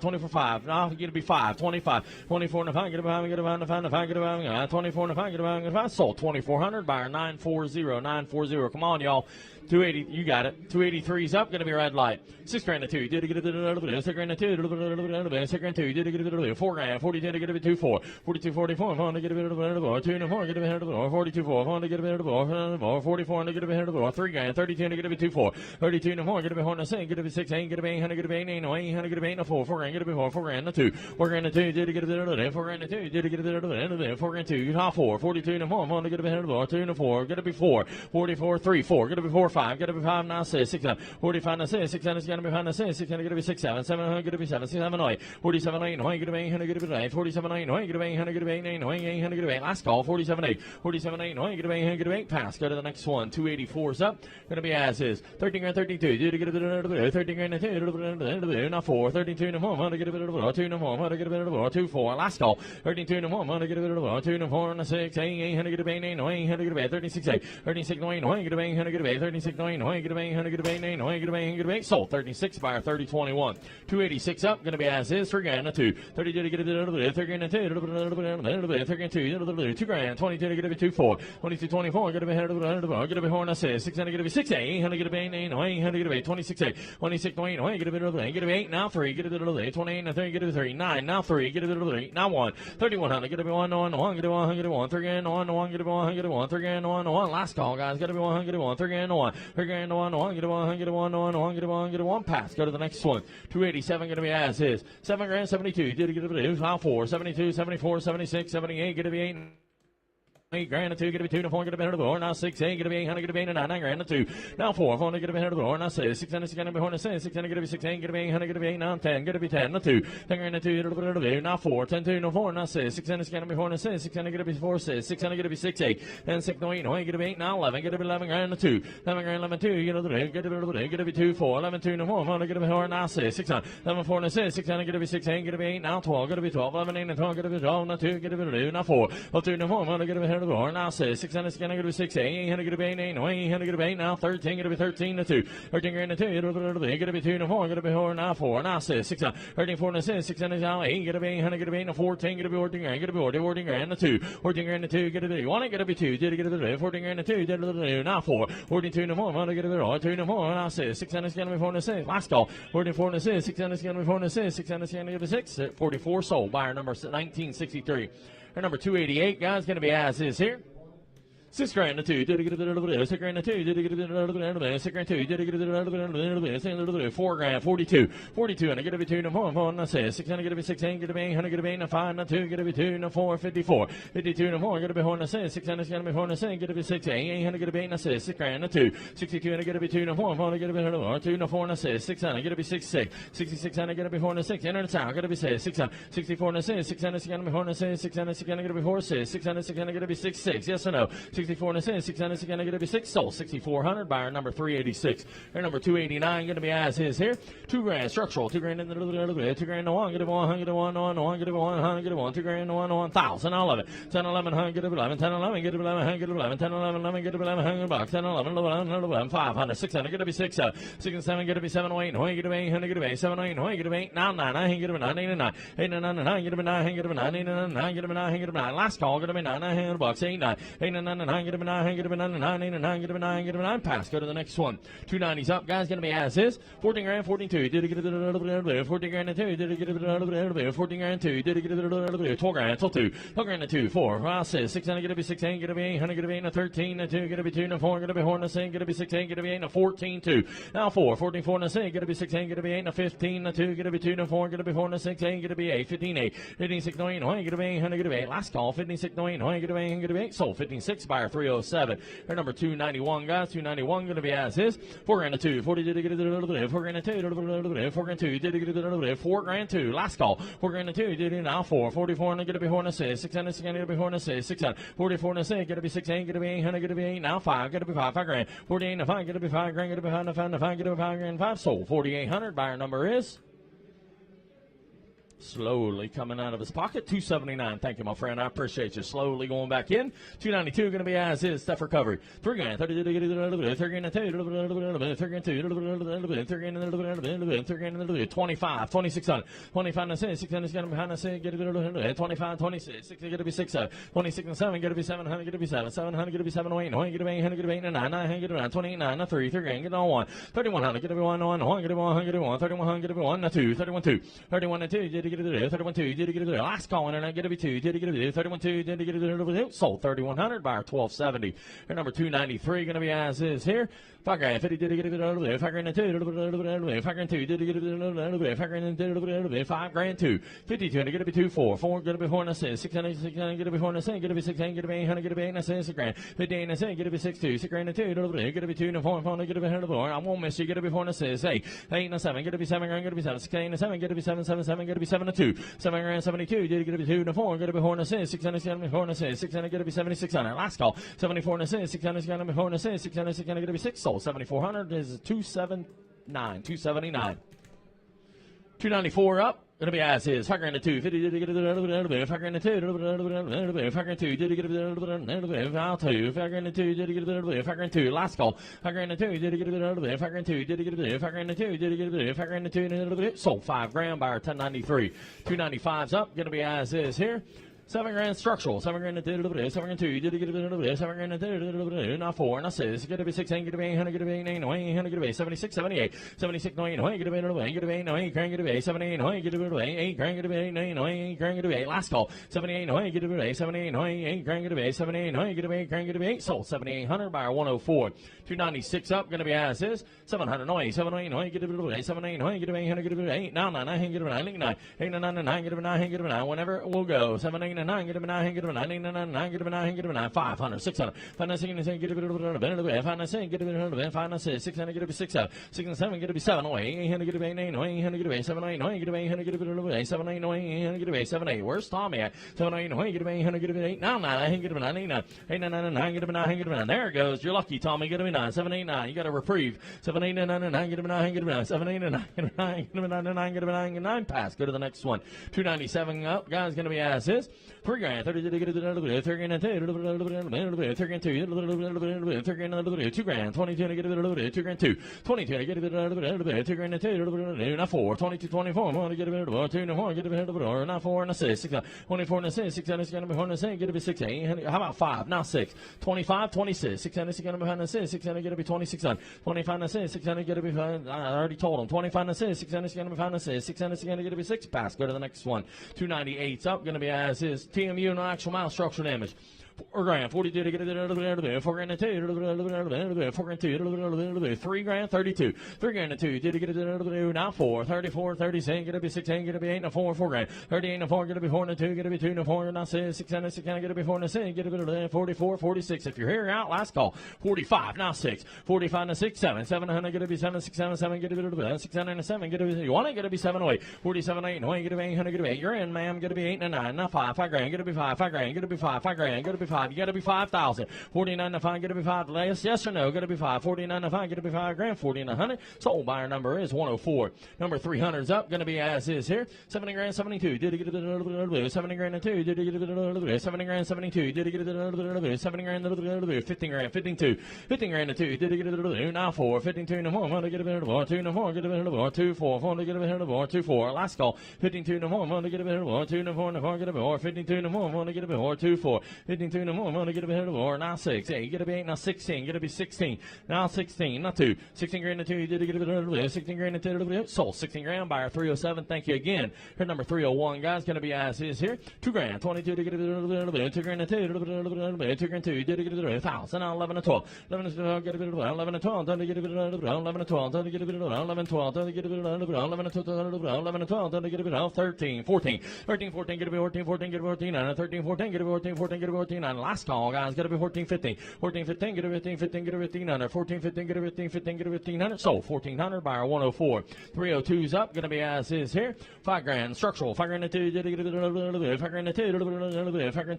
24 5. Now get to be 5. 25. 24 and a 5. Get a 5. Get a 5. Get a 5. Get a 5. 24 and a 5. Get a 5. Get a 5. Sold. 2400. Buyer 940. 940. Come on, y'all. 280. You got it. 283's up. Going to be red light. 6 grand to 2. Did it get it? 6 grand to 2. 6 grand to 2. Did it get it? 4 grand. 42 to get it. 2 4. 42 44. Fun to get a bit of a 2 and 4. Get a bit of a 42 4. Fun to get a bit of a 44 to get a bit of a 3 grand. 32 to get a bit 2 4. 32 and 4. Get a bit of a 6. Get a bit 6. Get a bit 800. Get a bit 8. 800. Get a bit 4. 4 grand. Get a bit 4. 4 grand to 2. 4 grand to 2. Did it get a bit of a 4 grand to 2. Did it get a bit of a 4 grand to 2. Top 4. 42 and 4. Fun to get a bit of a 2 and 4. Get a bit 4. 44 3 4. Get a bit 4 5. Get a bit 5 9 6 6 7. 45 6 6 7 is going to be 5 6 6 going to be 6 7 7 going to be 7 6 7 8. 47 8 9 going to be 800 going to be 8. 47 8 9 going to be 800 going to be 8 9 800 going to be 8. Last call. 47 8. 47 8 9 going to be 800 going to be 8. Pass. Go to the next one. 284's up. Going to be as is. 13 grand 32. Did it get a bit of a 13 grand 2. Now 4. 32 and 1. Want to get a bit of a 2 and 1. Want to get a bit of a 2 4. Last call. 32 and 1. Want to get a bit of a 2 and 4 and a 6 800 going to be 8 800 going to be 36 8. 36 9 going to be 800 going to be 36 9 going to be 800 going to be 8 9 going to be 800 going to be sold. 36 buyer 30 21. 286 up. Going to be as is. 3 grand 2. 32 to get a bit of a 3 grand 2. 3 grand 2. 2 grand 22 to get a bit 2 4. 22 24. Going to be 100 going to be horn 6. 600 going to be 6 8. 800 going to be 8 8 800 going to be 26 8. 26 9 get a bit of a get a bit 8 now 3 get a bit of a 28 and 3 get a bit 3 9 now 3 get a bit of a 3 now 1 3100 get a bit 1 1 get a 1 get a 1 3 grand 1 1 get a 1 get a 1 3 grand 1 1 last call guys got to be 1 get a 1 3 grand 1 3 grand 1 1 get a 1 get a 1 1 1 get a 1 get a 1 pass go to the next one 287 going to be as is 7 grand 72 did it get a bit 4 72 74 76 78 get a bit 8 8 grand 2 get a bit 2 to 4 get a bit of the now 6 8 get a bit 800 get a bit 9 grand 2 now 4 4 get a bit of the now 6 600 get a bit 6 600 get a bit 6 8 get a bit 800 get a bit 9 10 get a bit 10 2 10 grand 2 get a bit of the now 4 10 2 no 4 now 6 600 get a bit 4 6 600 get a bit 4 6 600 get a bit 6 8 then 6 no 8 no 8 get a bit 8 now 11 get a bit 11 grand 2 11 grand 11 2 get a bit get a bit of the get a bit 2 4 11 2 no 4 4 get a bit 4 now 6 600 11 4 6 600 get a bit 6 8 get a bit 8 now 12 get a bit 12 11 8 12 get a bit 12 now 2 get a bit 2 now 4 2 no 4 get a bit 4 now 6 600 is going to be 6 8 800 get a bit 8 800 get a bit now 13 get a bit 13 to 2 13 grand to 2 get a bit 2 to 4 get a bit 4 now 4 now 6 6 13 4 to 6 600 now 8 get a bit 800 get a bit 14 get a bit 14 grand get a bit 14 grand to 2 14 grand to 2 get a bit 1 get a bit 2 did get a bit 14 grand to 2 did a bit now 4 42 to 4 want to get a bit 2 to 4 now 6 600 is going to be 4 to 6 last call 44 to 6 600 is going to be 4 to 6 600 is going to be 6 44 sold buyer number 1963 or number 288 guys going to be as is here 6 grand to 2, did it get a bit of a 6 grand to 2, did it get a bit of a 6 grand 2, did it get a bit of 4 grand 42, 42, and I get a bit 2 to 4, 4, and I say 600 get a bit 16, get a bit 800 get a bit 5, and 2, get a bit 2, and 4, 54, 52 and 4, get a bit 4, and I say 600 get a bit 4, and I say get a bit 6, 800 get a bit, and I say 6 grand and 2, 62 and I get a bit 2 and 4, 4, get a bit 2 and 4, and I say 600 get a bit 6, 6, 66 and I get a bit 4 and 6, and it's out, get a bit 6, 600, 64 and I say 600 get a bit 4 and I say 600 get a bit 4, 6, 600 get a bit 6, 6, yes or no, 64 and I say 600 is going to get a bit 6 sold 6400 buyer number 386 or number 289 going to be as is here 2 grand structural 2 grand in the 2 grand to 1 get a 1 get a 1 1 get a 1 get a 1 2 grand to 1 1,000 11 10 11 100 get a 11 10 11 get a 11 100 get a 11 10 11 11 get a 11 100 bucks 10 11 11 11 500 600 get a 6 6 and 7 get a 7 8 9 get a 800 get a 7 8 9 get a 8 9 9 9 get a 9 8 9 8 9 9 get a 9 get a 9 8 9 get a 9 get a 9 last call get a 9 900 bucks 8 9 8 9 9 get a 9 get a 9 9 get a 9 get a 9 pass go to the next one 290s up guys gonna be as is 14 grand 42 did it get a 14 grand 2 did it get a 14 grand 2 did it get a 12 grand 2 12 grand 2 4 5 6 600 get a 6 8 get a 800 get a 8 13 2 get a 2 4 get a 4 6 get a 6 8 get a 8 14 2 now 4 14 4 6 get a 6 8 get a 8 15 2 get a 2 4 get a 4 6 8 get a 8 15 8 15 6 9 get a 800 get a 8 last call 15 6 9 get a 8 get a 8 sold 15 6 buyer 307 or number 291 guys 291 going to be as is 4 grand 2 40 did it get a 4 grand 2 4 grand 2 did it get a 4 grand 2 last call 4 grand 2 did it now 4 44 and get a bit 4 6 600 get a bit 4 6 600 44 and 6 get a bit 6 8 get a bit 800 get a bit 8 now 5 get a bit 5 grand 48 and 5 get a bit 5 grand get a bit 5 get a bit 5 grand 5 sold 4800 buyer number is Slowly coming out of his pocket. 279. Thank you, my friend. I appreciate you. Slowly going back in. 292 going to be as is. Steph recovery. 3 grand. 30 25. 2600. 25 and 6. 600 is going to be behind the 6. Get it 25. 26. 6 going to be 6. 26 and 7. Going to be 700. Going to be 7. 700 going to be 7. 8. 9 going to be 800. Going to be 8 and 9. 9 get it 9. 28 9. 3. 3 grand. Get on 1. 3100. Get it 1. 1. 1. Get it 1. Get it 1. 3100. Get it 1. 2. 31 2. 31 and 2. Did he get it 31 2? Did he get it last call and I get it 2. Did he get it 31 2? Did he get it sold 3100 by 1270. Your number 293 going to be as is here. 5 grand. 50 did he get it 5 grand 2. 5 grand 2. Did he get it 5 grand 2. 5 grand 2. 52 going to get it 2 4. 4 going to be 4 and 6. 600 get it 4 and 6. Get it 6 get it 800 get it 8 and 6 grand. 58 and 6 get it 6 2. 6 grand 2. Get it 2 and 4 4 get it 4. I won't miss you. Get it 4 and 6. 8 and 7 get it 7 grand get it 7. 6 and 7 get it 7 7 7 get it 7 and 2. 7 grand 72 did get it 2 and 4 get it 4 and 6. 600 get it 4 and 6. 600 get it 7600 last call 74 and 6. 600 get it 4 and 6. 600 get it 6 sold 7400 is 279 279 294 up. Gonna be as is. 5 grand to 2. 50 did he get it 5 grand to 2. 5 grand 2 did he get it 5 grand to 2 did he get it 5 grand 2 last call 5 grand to 2 did he get it 5 grand 2 did he get it 5 grand to 2 did he get it 5 grand to 2 sold 5 grand by our 1093. 295's up. Gonna be as is here. 7 grand structural, 7 grand 7 grand 2, did he get it 7 grand not 4, not 6, get it be 6, get it be 800, get it be 8, 800, get it be 76, 78, 76, 9, get it be 8, get it be 8, grand, get it be 78, get it be 8, grand, get it be 8, grand, get it be 8, last call, 78, get it be 78, 8, grand, get it be 78, get it be 8, grand, get it be 8, sold 7800 by our 104. 296 up, gonna be as is, 700, 7, get it be 7, get it be 800, get it be 8, 9, 9, get it be 9, 9, 8, 9, 9, get it be 9, get it be 9, whenever it will go, 7, 8, 9, get it 9, get it 9, 8, 9, 9, get it 9, get it 9, 500, 600, 500, get it 500, get it 500, 600, get it 6, 6 and 7, get it 7, 800, get it 8, 800, get it 7, 8, get it 800, get it 7, 8, 800, get it 7, 8. Where's Tommy at? 7, 8, get it 800, get it 8, 9, 9, get it 9, 8, 9, 8, 9, 9, get it 9, get it 9. There it goes. You're lucky, Tommy. Get it 9, 7, 8, 9. You got a reprieve. 7, 8, 9, 9, get it 9, get it 9, 7, 8, 9, get it 9, get it 9, 9, get it 9, get it 9. Pass. Go to the next one. 297 up. Guys, gonna be as is. 3 grand. 30 get it 3 grand 2. 3 grand 2. 3 grand 2 grand. 22 to get it 2 grand 2. 22 to get it 2 grand 2. Not 4. 22 24. Want to get it 2 and 4. Get it not 4 and a 6. 24 and a 6. 600 is gonna be 4 and a 6. Get it 6. 800. How about 5? Not 6. 25 26. 600 is gonna be behind the 6. 600 get it be 2600. 25 and a 6. 600 get it be. I already told him. 25 and a 6. 600 is gonna be behind the 6. 600 is gonna get it be 6. Pass. Go to the next one. 298's up. Gonna be as is. TMU no actual mile structural damage. 4 grand, 42 to get it 4 grand 2, 4 grand 2, 3 grand 32, 3 grand 2, did he get it now 4, 34, 36, get it be 16, get it be 8 and 4, 4 grand, 38 and 4, get it be 4 and 2, get it be 2 and 4, not 6, 600, 600, get it be 4 and 6, get it be 44, 46. If you're here out, last call, 45, now 6, 45 and 6, 7, 700, get it be 7, 6, 7, 7, get it be 600 and 7, get it be, you want it, get it be 7 away, 47, 8, no, get it be 800, get it be 8, you're in, ma'am, get it be 8 and 9, not 5, 5 grand, get it be 5, 5 grand, get it be 5, 5 grand, get it be 5, you got to be 5,000. 49 to 5, get it be 5 less. Yes or no? Get it be 5. 49 to 5, get it be 5 grand. 4900. Sold buyer number is 104. Number 300's up. Going to be as is here. 70 grand 72. Did he get it? 70 grand 2. Did he get it? 70 grand 72. Did he get it? 70 grand 15 grand 52. 15 grand 2. Did he get it? Now 4. 52 to 4. Want to get it? 2 to 4. Get it? 2 4. Want to get it? 2 4. Last call. 52 to 4. Want to get it? 2 to 4. Get it? 52 to 4. Want to get it? 2 4. 52 to 4. Want to get it? Now 6. Hey, get it be 8. Now 16. Get it be 16. Now 16. Not 2. 16 grand 2. Did he get it? 16 grand 2. Sold 16 grand. Buyer 307. Thank you again. Here number 301, guys. Going to be as is here. 2 grand. 22 to get it. 2 grand 2. 2 grand 2. Did he get it? 1,000. Now 11 to 12. 11 to 12. Get it. 11 to 12. Don't get it. 11 to 12. Don't get it. 11 to 12. Don't get it. 11 to 12. 11 to 12. Don't get it. 13. 14. 13. 14. Get it. 14. 14. Get it. 14. 13. 14. Get it. 14. 14. Get it. 14. 14.99. Last call, guys. Got to be 14.15. 14.15. Get a 15.15. Get a 1500. 14.15. Get a 15.15. Get a 1500. Sold 1400. Buyer 104. 302's up. Going to be as is here. $5,000 structural. $5,000 to 2. $5,000 to 2. $5,000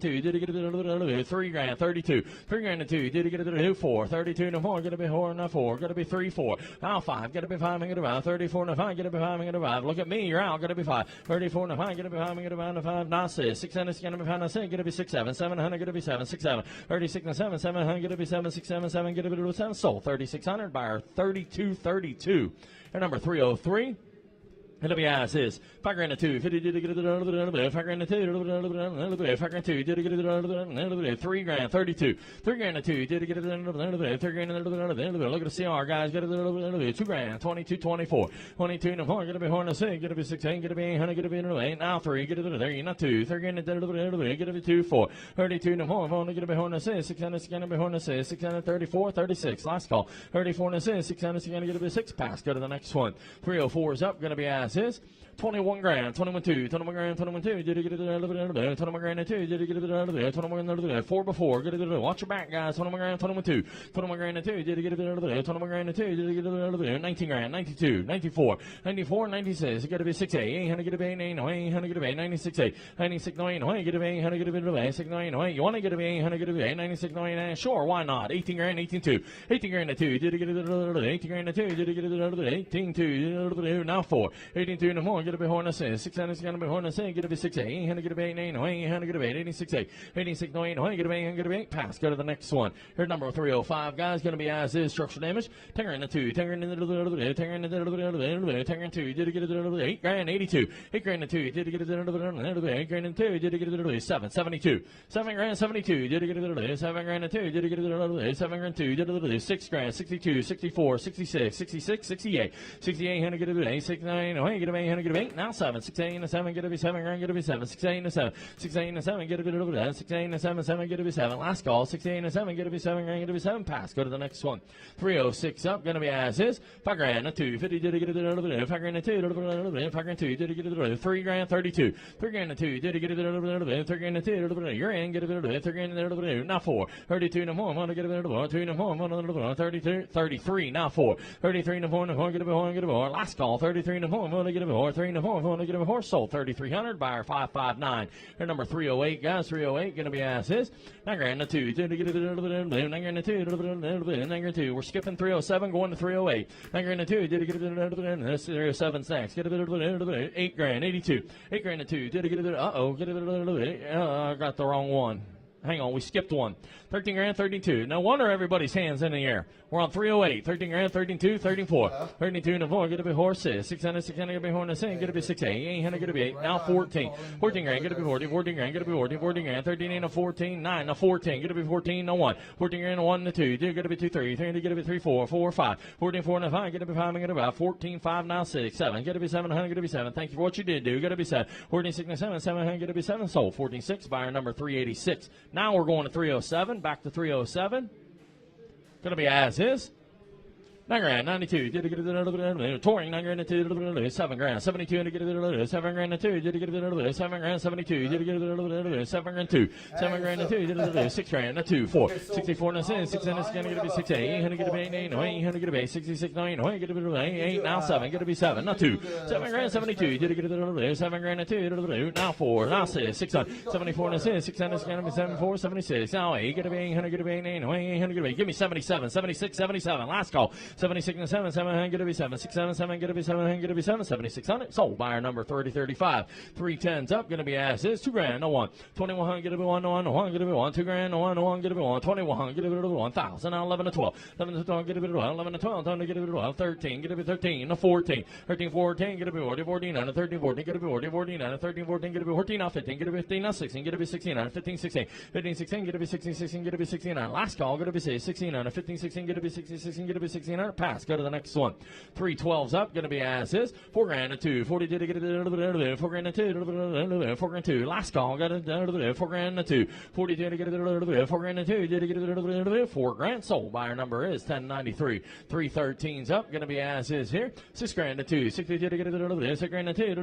to 2. $3,000 32. $3,000 to 2. Did you get it 4? 32 to 4. Got to be 4 and 4. Got to be 3 4. Now 5. Got to be 5 and 5. 34 and 5. Got to be 5 and 5. Look at me. You're out. Got to be 5. 34 and 5. Got to be 5 and 5. Now 6. 600. Got to be 5 and 6. Got to be 6 7. 700. Got to be 7 6 7. 36 and 7. 700. Got to be 7 6 7 7. Got to be 7. Sold 3600. Buyer 3232. And number 303. It'll be as is. $5,000 to 2. $5,000 to 2. $5,000 to 2. $5,000 to 2. Did you get it? $3,000. 32. $3,000 to 2. Did you get it? $3,000. Look at the CR, guys. Get it. $2,000. 22 24. 22 and 4. Get to be 4 and 6. Get to be 16. Get to be 800. Get to be 8. Now 3. Get it there. You're not 2. $3,000 to get to be 2 4. 32 and 4. 4. Get to be 4 and 6. 600. Get to be 4 and 6. 634. 36. Last call. 34 and 6. 600. Get to be 6. Pass. Go to the next one. 304 is up. Going to be as is. $21,000, 21.2, 21,000, 21.2. Did you get it? 21,000 2. Did you get it? 21,000 4 before. Get it? Watch your back, guys. 21,000, 21.2, 21,000 2. Did you get it? 21,000 2. Did you get it? 19,000, 92, 94, 94, 96. You got to be 6 8. 800 get a 8 800 get a 8 96 8 96 9 get a 800 get a 8 6 9 You want to get a 800 get a 8 96 9 Sure, why not? 18,000, 18 2, 18,000 2. Did you get it? 18,000 2. Did you get it? 18 2. Now 4, 18 2 and 4. Get a bit horn 600 get a bit horn 6. Get a bit 6 8. 800 get a 8 9 800 get a 8 86 8 86 9 get a 8 get a 8 pass. Go to the next one. Here's number 305, guys. Going to be as is. Structural damage. Tanker in the 2. Tanker in the Tanker in the Tanker in 2. Did you get it? 8,000 82. 8,000 2. Did you get it? 8,000 2. Did you get it? 7 72. 7,000 72. Did you get it? 7,000 2. Did you get it? 7,000 2. Did you get it? 6,000 62 64 66 66 68 68 get it? 6 9 get a 800 get a 8 now 7 6 8 7 get a 7 get a 7 6 8 7 6 8 7 get a bit over that 6 8 7 7 get a 7 last call 6 8 7 get a 7 get a 7 pass. Go to the next one. 306 up. Going to be as is. $5,000 2 50 did you get it? $5,000 2 $5,000 2 did you get it? 3,000 32 $3,000 2 did you get it? $3,000 2 you're in get it? $3,000 now 4 32 no more want to get it? 2 no more 32 33 now 4 33 no more get a last call 33 no more want to get a 3 no more want to get a horse sold 3,300 buyer 559. Here number 308, guys. 308 going to be as is. $9,000 2 did you get it? $9,000 2 we're skipping 307 going to 308. $9,000 2 did you get it? 307 next get a bit $8,000 82 $8,000 2 did you get it? Get it? I got the wrong one. Hang on, we skipped one. 13,000 32. No wonder everybody's hands in the air. We're on 308. 13,000 32 34 32 and 4. Get a bit horses. 600 600 get a bit horses. Get a bit 6 8 800 get a bit 8. Now 14. 14,000 get a bit 40. 14,000 get a bit 40. 14,000 13 and 14 9 now 14. Get a bit 14 no 1. 14,000 1 to 2. Get a bit 2 3 3 get a bit 3 4 4 5. 14 4 and 5 get a bit 5 get a bit 14 5 now 6 7. Get a bit 700 get a bit 7. Thank you for what you did do. Get a bit 7. 14 6 and 7 700 get a bit 7 sold 14 6 buyer number 386. Now we're going to 307 back to 307. Going to be as is. $9,000 92. Did you get it? Touring $9,000 2. $7,000 72 to get it? $7,000 2. Did you get it? $7,000 72. Did you get it? $7,000 2. $7,000 2. Did you get it? $6,000 2 4 64 and 6 600 going to get a bit 6 8 800 get a bit 8 800 get a bit 66 9 get a bit 8 8 now 7 get a bit 7 now 2 $7,000 72. Did you get it? $7,000 2 now 4 now 6 600 74 and 6 600 going to be 7 4 76 now 8 get a bit 800 get a bit 8 800 get a bit give me 77 76 77 last call 76 and 7 700 get a be 7 6 7 7 get a be 700 get a be 7 7600 sold buyer number 3035 310's up gonna be as is $2,000 no 1 2100 get a be 1 no 1 no 1 get a be 1 $2,000 no 1 no 1 get a be 1 2100 get a be 1,000 now 11 to 12 11 to 12 get a be 12 11 to 12 time to get a be 12 13 get a be 13 no 14 13 14 get a be 40 14 and 13 14 get a be 40 14 and 13 14 get a be 14 now 15 get a be 15 now 16 get a be 16 and 15 16 15 16 get a be 16 16 get a be 16 and last call get a be 16 and 15 16 get a be 16 16 get a be 16 and 800, pass. Go to the next one. 312's up, gonna be as is. 4 grand and 2, 42 to get it, 4 grand and 2, 4 grand 2. Last call, got it, 4 grand and 2, 42 to get it, 4 grand and 2, did it get it, 4 grand. Sold. Buyer number is 1093. 313's up, gonna be as is here. 6 grand and 2, 60 to get it, 6 grand and 2,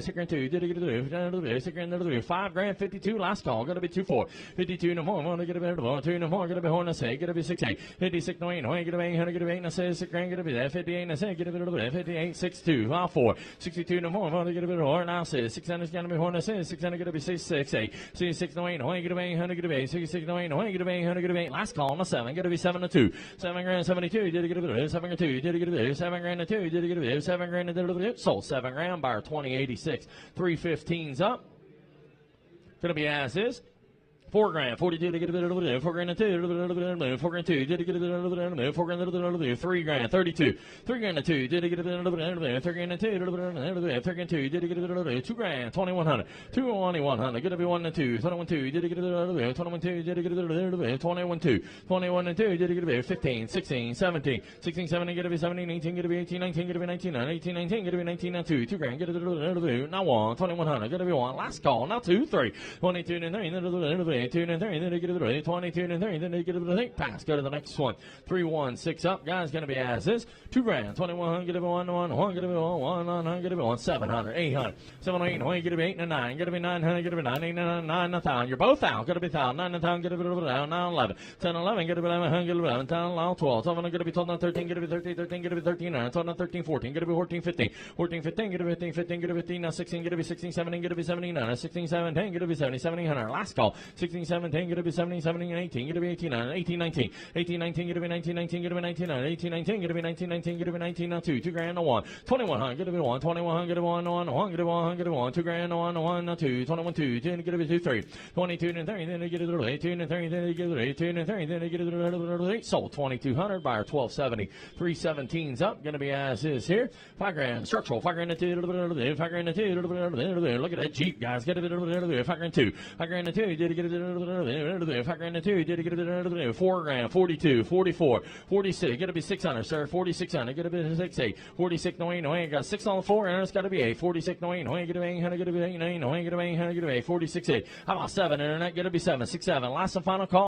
6 grand 2, did it get it, 6 grand and 5 grand 52. Last call, gonna be 24. 52 no more, want to get a better one, 2 no more, gonna be horn, say, gonna be 68. 56 no 8, get a 800, get a 8, I say 6 grand, gonna be there, 58, I say, get a bit of it, 58, 62, 4. 62 no more, want to get a bit of horn, now say 600 gonna be horn, I say 600, gonna be 668. 66 no 8, get a 800, get a 8, 66 no 8, get a 800, get a 8. Last call, no 7, gonna be 7 to 2. 7 grand 72, did it get a bit, 7 grand 2, did it get a bit, 7 grand 2, did it get a bit, 7 grand, did it get a bit, sold 7 grand, buyer 2086. 315's up. Gonna be as is. 4 grand, 42 to get a bit of it, 4 grand and 2, 4 grand 2, did it get a bit of it, 4 grand and 3 grand, 32, 3 grand and 2, did it get a bit of it, 3 grand and 2, 3 grand 2, did it get a bit of it, 2 grand, 2100, 2100, gonna be 1 and 2, 21 2, did it get a bit of it, 21 2, did it get a bit of it, 21 2, 21 and 2, did it get a bit of 15, 16, 17, 16, 17, get a bit 17, 18, get a bit 18, 19, get a bit 19, 18, 19, get a bit 19 and 2, 2 grand, get a bit of it, now 1, 2100, get a bit 1, last call, now 2, 3, 22 and 3, 2 and 3, then they get it 22 and 3, then they get it pass. Go to the next one. 316 up, guys, gonna be as is. 2 grand, 21, get it 1, get it 1, get it 1, 700, 800, 708, get it 8 and 9, get it 900, get it 9, 8 and 9, 1,000. You're both out, get it 1,000, 9 and 1,000, get it 9, 11, 10, 11, get it 11, get it 11, 10, 11, 12, 12, get it 12, 13, get it 13, 13, get it 13, 12, 13, 14, get it 14, 15, 14, 15, get it 15, 15, get it 15, 16, get it 16, 17, get it 17, 16, 17, get it 70, 1700. Last call, 16, 17, get it 70, 17, 18, get it 18, 18, 19, 18, 19, get it 19, 19, get it 19, 18, 19, get it 19, 19, get it 19, 2, 2 grand, 1, 2100, get it 1, 2100, get it 1, 1, get it 1, get it 1, 2 grand, 1, 2, 21, 2, 2, get it 2, 3, 22 and 30, then they get it 18 and 30, then they get it 18 and 30, then they get it sold 2200, buyer 1270, 317's up, gonna be as is here, 5 grand, structural, 5 grand and 2, 5 grand and 2, look at that Jeep, guys, get it 5 grand 2, 5 grand and 2, did it get it 5 grand and 2, did it get it 4 grand, 42, 44, 46, get it be 600, sir, 4600, get it be 68, 46, no, ain't got 6 on the 4, and it's got to be 8, 46, no, ain't get it 800, get it 8, no, ain't get it 800, get it 8, 46, 8, how about 7, internet, get it be 7, 6, 7, last and final call.